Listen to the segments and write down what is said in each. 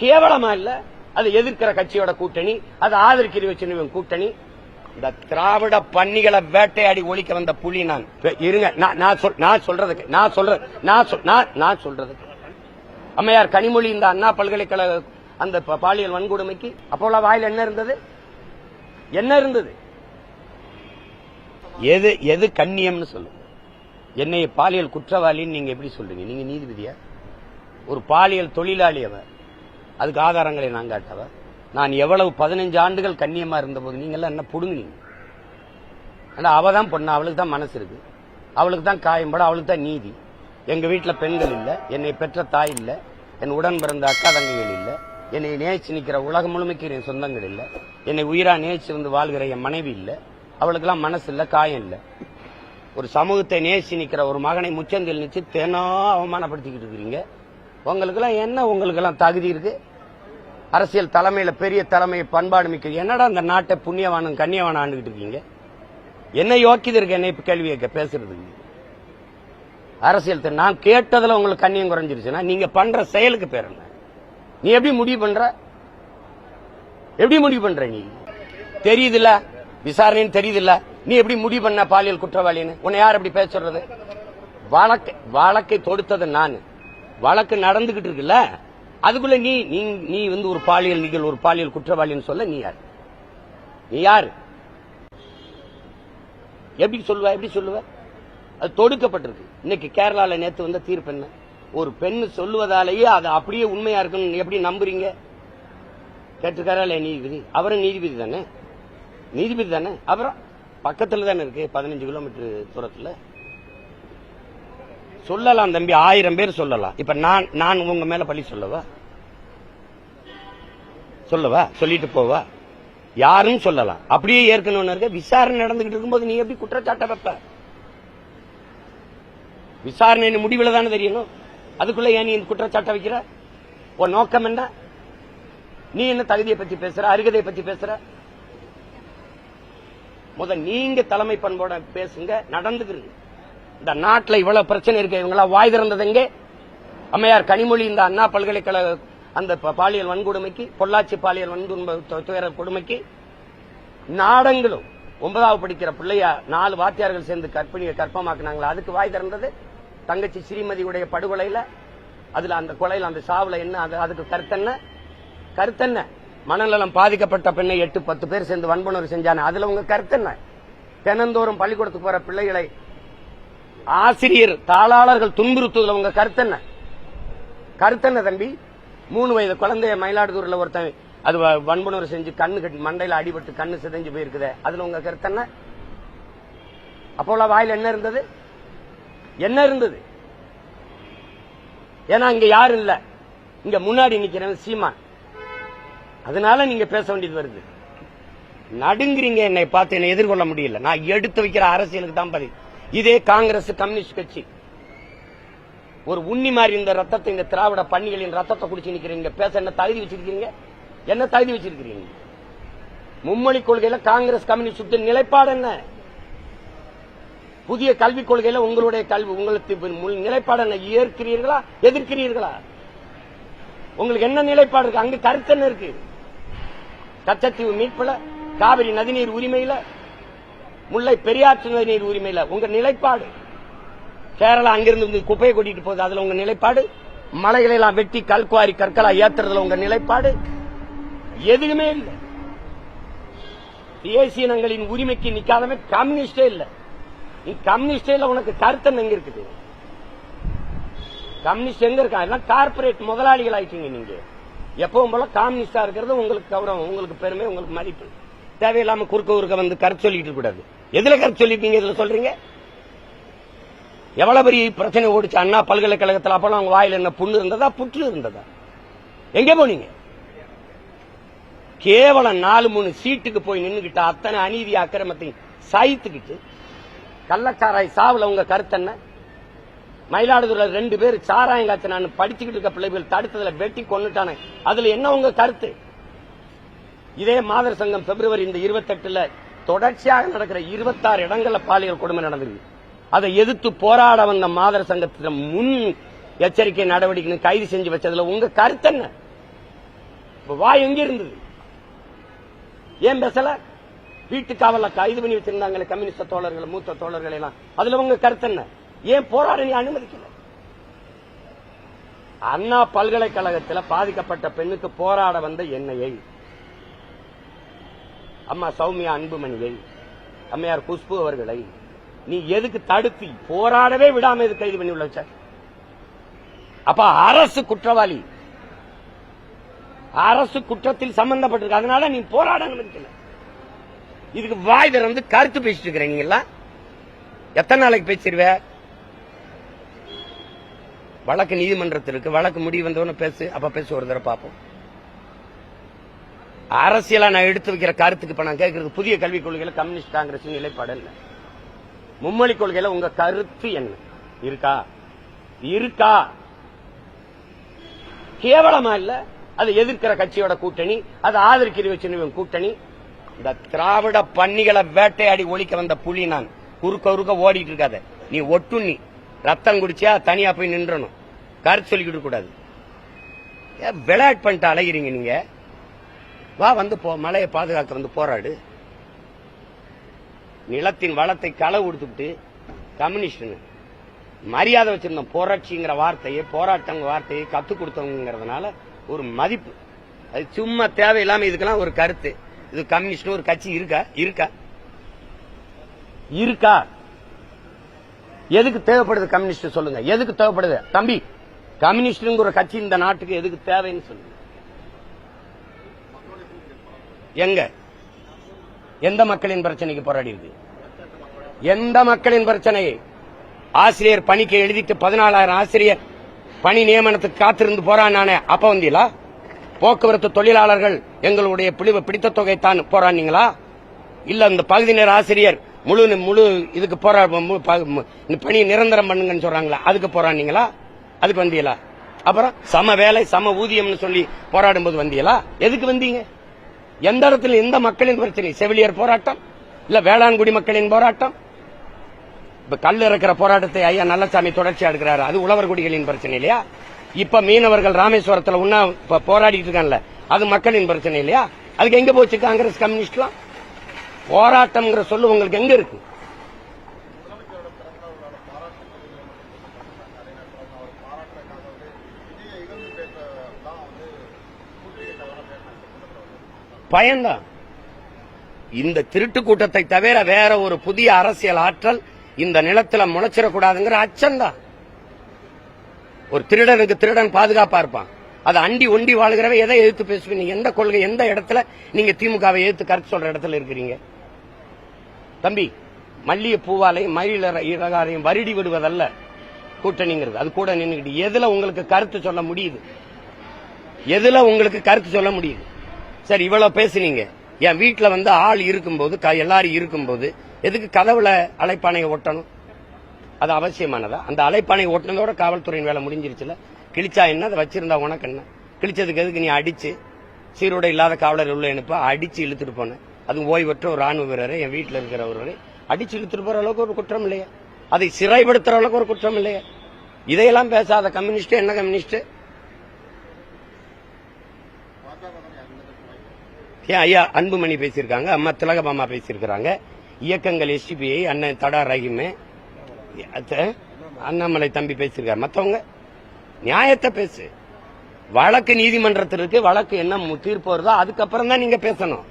கேவலமா இல்ல? அது எதிர்க்கிற கட்சியோட கூட்டணி, அது ஆதரிக்கிற வச்சு கூட்டணி. இந்த திராவிட பன்னிகளை வேட்டையாடி ஒழிக்க வந்த புலி நான். இருங்க, நான் சொல்றதுக்கு அம்மையார் கனிமொழி இந்த அண்ணா பல்கலைக்கழக அந்த பாலியல் வன்கொடுமைக்கு அப்போல வாயில் என்ன இருந்தது? என்ன இருந்தது? எது கண்ணியம்னு சொல்லுங்க. என்னை பாலியல் குற்றவாளின்னு நீங்க எப்படி சொல்றீங்க? நீங்க நீதிபதியா? ஒரு பாலியல் தொழிலாளி அவர், அதுக்கு ஆதாரங்களை நான் காட்டவா? நான் எவ்வளவு 15 ஆண்டுகள் கண்ணியமா இருந்த போது நீங்க எல்லாம் என்ன புடுங்குனீங்க? அவ தான் பொண்ணு, அவளுக்கு தான் மனசு இருக்கு, அவளுக்கு தான் காயம்பட, அவளுக்கு தான் நீதி. எங்க வீட்டுல பெண்கள் இல்ல, என்னை பெற்ற தாய் இல்ல, என் உடன் பிறந்த அக்கா தங்கைகள் இல்ல, என்னை நேசிச்சு நிக்கிற உலகம் முழுமைக்கு என் சொந்தங்கள் இல்ல, என்னை உயிரா நேசிச்சு வந்து வாழ்கிற என் மனைவி இல்ல, அவளுக்கெல்லாம் மனசு இல்ல, காயம் இல்ல. ஒரு சமூகத்தை நேசிச்சு நிக்கிற ஒரு மகனை முச்சந்தில் நிச்சு தேனா அவமானப்படுத்திக்கிட்டு இருக்கிறீங்க. உங்களுக்கெல்லாம் என்ன, உங்களுக்கெல்லாம் தகுதி இருக்கு? அரசியல் தலைமையில பெரிய தலைமை பண்பாடு மிக்க என்னடா அந்த நாட்டை புண்ணியவானும் கண்ணியவான ஆண்டுகிட்டு இருக்கீங்க? என்ன யோக்கியது இருக்கு என்னை கேள்வி கேட்க பேசுறதுக்கு? அரசியல் நான் கேட்டதுல உங்களுக்கு கண்ணியம் குறைஞ்சிருச்சுன்னா நீங்க பண்ற செயலுக்கு பேர் என்ன? நீ எப்படி முடிவு பண்ற? எப்படி முடிவு பண்ற? நீ தெரியுதுல்ல, விசாரணைன்னு தெரியுதுல்ல, நீ எப்படி முடிவு பண்ண பாலியல் குற்றவாளின்னு? உன்னை யார் எப்படி பேச சொல்றது? வழக்கை தொடுத்தது நான், வழக்கு நடந்துகிட்டு இருக்குல்ல, அதுக்குள்ள நீ வந்து ஒரு பாலியல் நீங்கள் ஒரு பாலியல் குற்றவாளின்னு சொல்ல நீ யார்? நீ யாரு? எப்படி சொல்லுவ? எப்படி சொல்லுவ? அது தொடுக்கப்பட்டிருக்கு. இன்னைக்கு கேரளால நேத்து வந்த தீர்ப்பு என்ன? ஒரு பெண் சொல்லுவதாலேயே அது அப்படியே உண்மையா இருக்குன்னு எப்படி நம்புறீங்க? கேட்டிருக்காரா இல்லையா நீதிபதி? அவரும் நீதிபதி தானே, நீதிபதி தானே. அப்புறம் பக்கத்துல தானே இருக்கு, 15 கிலோமீட்டர் தூரத்துல. சொல்லலாம் தம்பி, 1000 பேர் சொல்லலாம். இப்ப நான் உங்க மேல பழி சொல்லவா? சொல்லிட்டு போவா? யாரும் சொல்லலாம். அப்படியே ஏற்கனவே இருக்க விசாரணை நடந்துகிட்டு இருக்கும்போது நீ எப்படி குற்றச்சாட்டை வைப்ப? விசாரணை முடிவில் தானே தெரியணும். அதுக்குள்ள ஏன் நீ இந்த குற்றச்சாட்டை வைக்கிற? உன் நோக்கம் என்ன? நீ என்ன தகுதியை பத்தி பேசுற, அருகதை பத்தி பேசுற? நீங்க தலைமை பண்போட பேசுங்க, நடந்துக்கிறீங்க. இந்த நாட்டில் இவ்வளவு பிரச்சனை இருக்கு, இவங்களா வாய் திறந்தது எங்கே? அம்மையார் கனிமொழி இந்த அண்ணா பல்கலைக்கழக அந்த பாலியல் வன்கொடுமைக்கு, பொள்ளாச்சி பாலியல் வன்கொடுமை கொடுமைக்கு நாடங்களும் 9வது படிக்கிற பிள்ளைய 4 வாத்தியார்கள் சேர்ந்து கற்பமாக்குனாங்களா, அதுக்கு வாய் திறந்தது தங்கச்சி ஸ்ரீமதியுடைய படுகொலையில. அதுல அந்த கொலையில அந்த சாவுல என்ன, அதுக்கு கருத்தென்ன? மனநலம் பாதிக்கப்பட்ட பெண்ணை 8-10 பேர் சேர்ந்து வன்புணர்வு செஞ்சானே, அதுல உங்க கருத்தென்ன? தினந்தோறும் பள்ளிக்கூடத்துக்கு போற பிள்ளைகளை ஆசிரியர் தாளாளர்கள் துன்புறுத்துவதில் உங்க கருத்தென்ன தம்பி? 3 வயது குழந்தைய மயிலாடுதுறையில ஒருத்தன் அது வன்புணர்வு செஞ்சு கண்ணு கட்டி மண்டையில அடிபட்டு கண்ணு சிதைஞ்சு போயிருக்குது, அதுல உங்க கருத்தென்ன? அப்போல வாயில் என்ன இருந்தது? என்ன இருந்தது? ஏன்னா இங்க யாரும் இல்ல, இங்க முன்னாடி நிக்கிறவன் சீமான். அதனால நீங்க பேச வேண்டியது வருது. நடுங்குறீங்க, என்னை பார்த்து என்னை எதிர்கொள்ள முடியல. நான் எடுத்து வைக்கிற அரசியலுக்கு தான் பதில். இதே காங்கிரஸ் கம்யூனிஸ்ட் கட்சி ஒரு உண்ணி மாதிரி இந்த ரத்தத்தை, இந்த திராவிட பன்னிகளின் ரத்தத்தை குடிச்சு நிக்கிறீங்க. பேச என்ன தகுதி வச்சிருக்கீங்க? என்ன தகுதி வச்சிருக்கீங்க? மும்மொழி கொள்கையில காங்கிரஸ் கம்யூனிஸ்ட் நிலைப்பாடு என்ன? புதிய கல்விக் கொள்கையில உங்களுடைய கல்வி, உங்களுக்கு நிலைப்பாடு என்ன? ஏற்கிறீர்களா, எதிர்க்கிறீர்களா? உங்களுக்கு என்ன நிலைப்பாடு இருக்கு? அங்க கருத்து என்ன இருக்கு? கச்சத்தீவு மீட்புல, காவிரி நதிநீர் உரிமையில, முல்லை பெரியாற்று நதிநீர் உரிமையில உங்க நிலைப்பாடு. கேரளா அங்கிருந்து குப்பையை கொட்டிட்டு போகுது, அதுல உங்க நிலைப்பாடு. மலைகளை எல்லாம் வெட்டி கல்குவாரி கற்களா ஏத்துறதுல உங்க நிலைப்பாடு. எதுவுமே இல்லை. தேசியனங்களின் உரிமைக்கு நிக்காதவன் கம்யூனிஸ்டே இல்ல. நீ கம்யூனிஸ்டே இல்ல, உனக்கு கருத்து எங்க இருக்குது? கம்யூனிஸ்ட் எங்க இருக்கா? எல்லாம் கார்பரேட் முதலாளிகள் ஆயிட்டீங்க நீங்க. எப்பவும் போல கம்யூனிஸ்டா இருக்கிறது உங்களுக்கு கௌரவம், உங்களுக்கு பெருமை, உங்களுக்கு மதிப்பு. தேவையில்லாம குறுக்க வந்து கருத்து சொல்லிட்டு கூடாது. எதுல கருத்து சொல்லிருக்கீங்க? இதுல சொல்றீங்க. எவ்வளவு பெரிய பிரச்சனை ஓடிச்சு அண்ணா பல்கலைக்கழகத்தில். அப்பெல்லாம் அவங்க வாயில் என்ன புண்ணு இருந்ததா, புற்று இருந்ததா? எங்க போனீங்க? கேவலம் 4-3 சீட்டுக்கு போய் நின்னுகிட்ட அத்தனை அநீதி அக்கிரமத்தை சாய்த்துக்கிட்டு கள்ளச்சாராய் சாவுல உங்க கருத்து என்ன? மயிலாடுதுறை 2 பேர் சாராயம் காய்ச்ச நான் படிச்சுக்கிட்டு இருக்க பிள்ளைகள் தடுத்ததுல வெட்டி கொண்டுட்டானே, அதுல என்ன உங்க கருத்து? இதே மாதர் சங்கம் பிப்ரவரி இந்த 28ல தொடர்ச்சியாக நடக்கிற 26 இடங்கள்ல பாலியல் கொடுமை நடந்திருக்கு. அதை எதிர்த்து போராட வந்த மாதர் சங்கத்தின் முன் எச்சரிக்கை நடவடிக்கை கைது செஞ்சு வச்சதுல உங்க கருத்து என்ன? வாய் எங்க இருந்தது? ஏன் பேசல? வீட்டு காவல கைது பண்ணி வச்சிருந்தாங்களே கம்யூனிஸ்ட் தோழர்கள், மூத்த தோழர்கள் எல்லாம், அதுல உங்க கருத்து என்ன? ஏன் போராட நீ அனுமதிக்கல? அண்ணா பல்கலைக்கழகத்தில் பாதிக்கப்பட்ட பெண்ணுக்கு போராட வந்த என்னையை, அம்மா சௌமியா அன்புமணியை, அம்மையார் குஷ்பு அவர்களை நீ எதுக்கு தடுத்து போராடவே விடாம எது கைது பண்ணி உள்ள வச்ச? அப்ப அரசு குற்றவாளி, அரசு குற்றத்தில் சம்பந்தப்பட்டிருக்கு, அதனால நீ போராட அனுமதிக்கல. இதுக்கு வாய் திறந்து கருத்து பேசிட்டு இருக்கிறீங்களா? எத்தனை நாளைக்கு பேசிடுவ? வழக்கு நீதிமன்றத்திற்கு வழக்கு முடிவு வந்தவன பேசு, அப்ப பேசு, ஒரு தடவை பார்ப்போம். அரசியலா நான் எடுத்து வைக்கிற கருத்துக்கு இப்ப நான் கேட்கறது, புதிய கல்விக் கொள்கையில கம்யூனிஸ்ட் காங்கிரஸ் நிலைப்பாடு இல்ல, மும்மொழி கொள்கையில உங்க கருத்து என்ன இருக்கா? இருக்கா? கேவலமா இல்ல? அது எதிர்க்கிற கட்சியோட கூட்டணி, அது ஆதரிக்கிற வச்சு கூட்டணி. இந்த திராவிட பன்னிகளை வேட்டையாடி ஒழிக்க வந்த புலி நான். குறுக்க ஓடிட்டு இருக்காத நீ. ஒட்டு நீ ரத்தம் குடிச்சா தனியா போய் நின்றணும், கருத்து சொல்லிக்கிட்டு கூடாது. விளையாட்டு பண்ணிட்டு அலைகிறீங்க நீங்க. வா வந்து மலையை பாதுகாக்க வந்து போராடு. நிலத்தின் வளத்தை களை கொடுத்துட்டு கம்யூனிஸ்ட் மரியாதை வச்சிருந்தோம். புரட்சிங்கிற வார்த்தையை, போராட்டம் வார்த்தையை கத்துக் கொடுத்தவங்கிறதுனால ஒரு மதிப்பு. அது சும்மா தேவையில்லாம இதுக்கெல்லாம் ஒரு கருத்து. இது கம்யூனிஸ்ட் ஒரு கட்சி இருக்கா? இருக்கா? இருக்கா? எதுக்கு தேவைப்படுது கம்யூனிஸ்ட் சொல்லுங்க? எதுக்கு தேவைப்படுது தம்பி? கம்யூனிஸ்ட் ஒரு கட்சி இந்த நாட்டுக்கு எதுக்கு தேவைன்னு சொல்லுங்க. எங்க எந்த மக்களின் பிரச்சனைக்கு போராடி இருக்கு? எந்த மக்களின் பிரச்சனை? ஆசிரியர் பணிக்கு எழுதிட்டு 14,000 ஆசிரியர் பணி நியமனத்துக்கு காத்திருந்து போராடினானே, அப்ப வந்தீங்களா? போக்குவரத்து தொழிலாளர்கள் எங்களுடைய பிடித்த தொகை தான் போராடினீங்களா? இல்ல இந்த பகுதி நேர ஆசிரியர் முழு இதுக்கு பணி நிரந்தரம் பண்ணுங்கன்னு சொல்றாங்களா, அதுக்கு போராடினீங்களா? அதுக்கு வந்தீங்களா? அப்புறம் சம வேலை சம ஊதியம்னு சொல்லி போராடும் போது வந்தீங்களா? எதுக்கு வந்தீங்க? எந்த இடத்துல எந்த மக்களின் பிரச்சனை? செவிலியர் போராட்டம் இல்ல வேளாண்குடி மக்களின் போராட்டம்? இப்ப கல் இறக்கிற போராட்டத்தை ஐயா நல்லசாமி தொடர்ச்சியா எடுக்கிறாரு, அது உழவர் குடிகளின் பிரச்சனை இல்லையா? இப்ப மீனவர்கள் ராமேஸ்வரத்தில் உண்ணா போராடிட்டு இருக்காங்கல்ல, அது மக்களின் பிரச்சனை இல்லையா? அதுக்கு எங்க போச்சு காங்கிரஸ் கம்யூனிஸ்ட்லாம்? போராட்டம்ங்கிற சொல்லு உங்களுக்கு எங்க இருக்கு? பயன்தான். இந்த திருட்டு கூட்டத்தை தவிர வேற ஒரு புதிய அரசியல் ஆற்றல் இந்த நிலத்துல முளைச்சிடக்கூடாதுங்கிற அச்சம்தான். ஒரு திருடனுக்கு திருடன் பாதுகாப்பா இருப்பான். அதை அண்டி ஒண்டி வாழ்கிறவ எதை எதிர்த்து பேசுவீங்க? எந்த கொள்கை, எந்த இடத்துல நீங்க திமுகவை எதிர்த்து கருத்து சொல்ற இடத்துல இருக்கிறீங்க? தம்பி, மல்லிகை பூவாலையும் மயில இறகாரையும் வருடி விடுவதல்ல கூட்டணிங்கிறது. அது கூட நின்றுக்கிட்டு எதுல உங்களுக்கு கருத்து சொல்ல முடியுது? எதுல உங்களுக்கு கருத்து சொல்ல முடியுது? சரி, இவ்வளவு பேசுனீங்க. என் வீட்டுல வந்து ஆள் இருக்கும்போது, எல்லாரும் இருக்கும்போது எதுக்கு கதவுல அழைப்பானையை ஒட்டணும்? அது அவசியமானதா? அந்த அழைப்பானையை ஒட்டினதோட காவல்துறையின் வேலை முடிஞ்சிருச்சுல. கிழிச்சா என்ன, அதை வச்சிருந்தா உனக்கு என்ன? கிழிச்சதுக்கு எதுக்கு நீ அடிச்சு சீரோட இல்லாத காவலர் உள்ள அனுப்ப அடிச்சு இழுத்துட்டு போன? அது ஓய்வற்ற ஒரு ராணுவ வீரரை, என் வீட்டில் இருக்கிறவரை அடிச்சு இழுத்துட்டு போற அளவுக்கு ஒரு குற்றம் இல்லையா? அதை சிறைப்படுத்துற அளவுக்கு ஒரு குற்றம் இல்லையா? இதையெல்லாம் பேசாத கம்யூனிஸ்ட் என்ன கம்யூனிஸ்ட்? ஏன் ஐயா அன்புமணி பேசியிருக்காங்க, அம்மா திலகபாமா பேசியிருக்கிறாங்க, இயக்கங்கள் எஸ்டிபிஐ அண்ணன் தடா ரஹீமே, அண்ணாமலை தம்பி பேசியிருக்காரு. மற்றவங்க நியாயத்தை பேசு. வழக்கு நீதிமன்றத்திற்கு வழக்கு என்ன தீர்ப்பு வருதோ அதுக்கப்புறம் தான் நீங்க பேசணும்.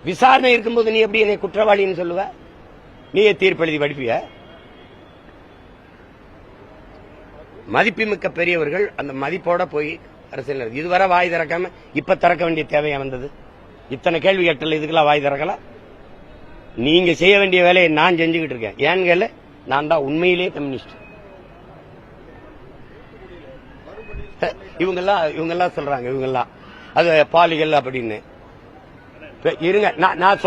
விசாரணை இருக்கும்போது நீ எப்படி என்னை குற்றவாளின்னு சொல்லுவ? நீயே தீர்ப்பு எழுதி வடிப்பிய? மதிப்புமிக்க பெரியவர்கள் அந்த மதிப்போட போய் அரசியல் இதுவரை வாய் திறக்காம இப்ப திறக்க வேண்டிய தேவையா வந்தது? இத்தனை கேள்வி கேட்டல, இதுக்கெல்லாம் வாய் திறக்கல. நீங்க செய்ய வேண்டிய வேலையை நான் செஞ்சுக்கிட்டு இருக்கேன். ஏன்னு கேளு, நான் தான் உண்மையிலேயே கம்யூனிஸ்ட். இவங்கெல்லாம் சொல்றாங்க, இவங்கெல்லாம் அது பாலிகள் அப்படின்னு. இருங்க, நான்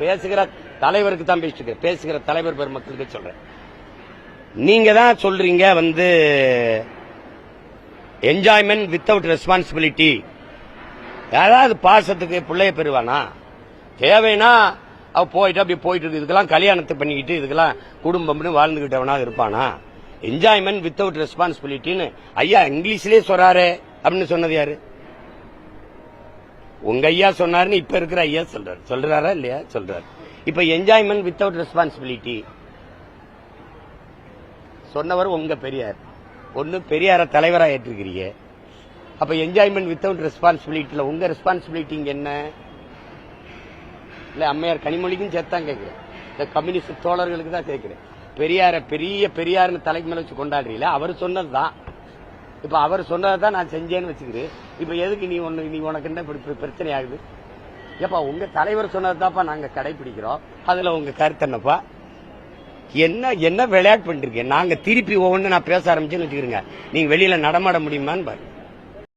பேசுகிற தலைவருக்கு தான் பேசிட்டு பேசுகிற தலைவர் பெருமக்களுக்கு சொல்றேன். நீங்க தான் சொல்றீங்க வந்து என்ஜாய்மெண்ட் வித்தவுட் ரெஸ்பான்சிபிலிட்டி. யாராவது பாசத்துக்கு பிள்ளைய பெறுவானா? தேவைன்னா அவ போயிட்டு அப்படி போயிட்டு இருக்கு. இதுக்கெல்லாம் கல்யாணத்தை பண்ணிக்கிட்டு இதுக்கெல்லாம் குடும்பம்னு வாழ்ந்துகிட்டவனா இருப்பானா? என்ஜாய்மெண்ட் வித்தவுட் ரெஸ்பான்சிபிலிட்டின்னு ஐயா இங்கிலீஷ்லயே சொல்றாரு அப்படின்னு சொன்னது யாரு? உங்க ஐயா சொன்னாருன்னு இப்ப இருக்கிற ஐயா சொல்றாரு. சொல்றாரா இல்லையா? சொல்றாரு. இப்ப என்ஜாய்மெண்ட் வித்தவுட் ரெஸ்பான்சிபிலிட்டி சொன்னவர் உங்க பெரியார். ஒன்னு பெரியார தலைவரா ஏற்றிருக்கிறீங்க. அப்ப என்ஜாய்மெண்ட் வித்தவுட் ரெஸ்பான்சிபிலிட்டில உங்க ரெஸ்பான்சிபிலிட்டி என்ன? இல்ல அம்மையார் கனிமொழிக்கும் சேர்த்தான் கேட்கிறேன். இந்த கம்யூனிஸ்ட் தோழர்களுக்கு தான் கேட்கிறேன். பெரியார பெரிய பெரியார்னு தலைக்கு மேல வச்சு கொண்டாடுறீங்களா? அவர் சொன்னதுதான். இப்ப அவர் சொன்னதான் நான் செஞ்சேன்னு வச்சுக்கிறேன். இப்ப எதுக்கு நீ உனக்கு என்ன பிரச்சனை ஆகுது? ஏப்பா உங்க தலைவர் சொன்னதுதான்ப்பா நாங்க கடைபிடிக்கிறோம். அதுல உங்க கருத்து என்னப்பா? என்ன விளையாட்டு பண்ணிருக்கேன்? நாங்க திருப்பி ஒவ்வொன்னு நான் பேச ஆரம்பிச்சேன்னு வச்சுக்கிறேங்க, நீங்க வெளியில நடமாட முடியுமான்னு பாருங்க.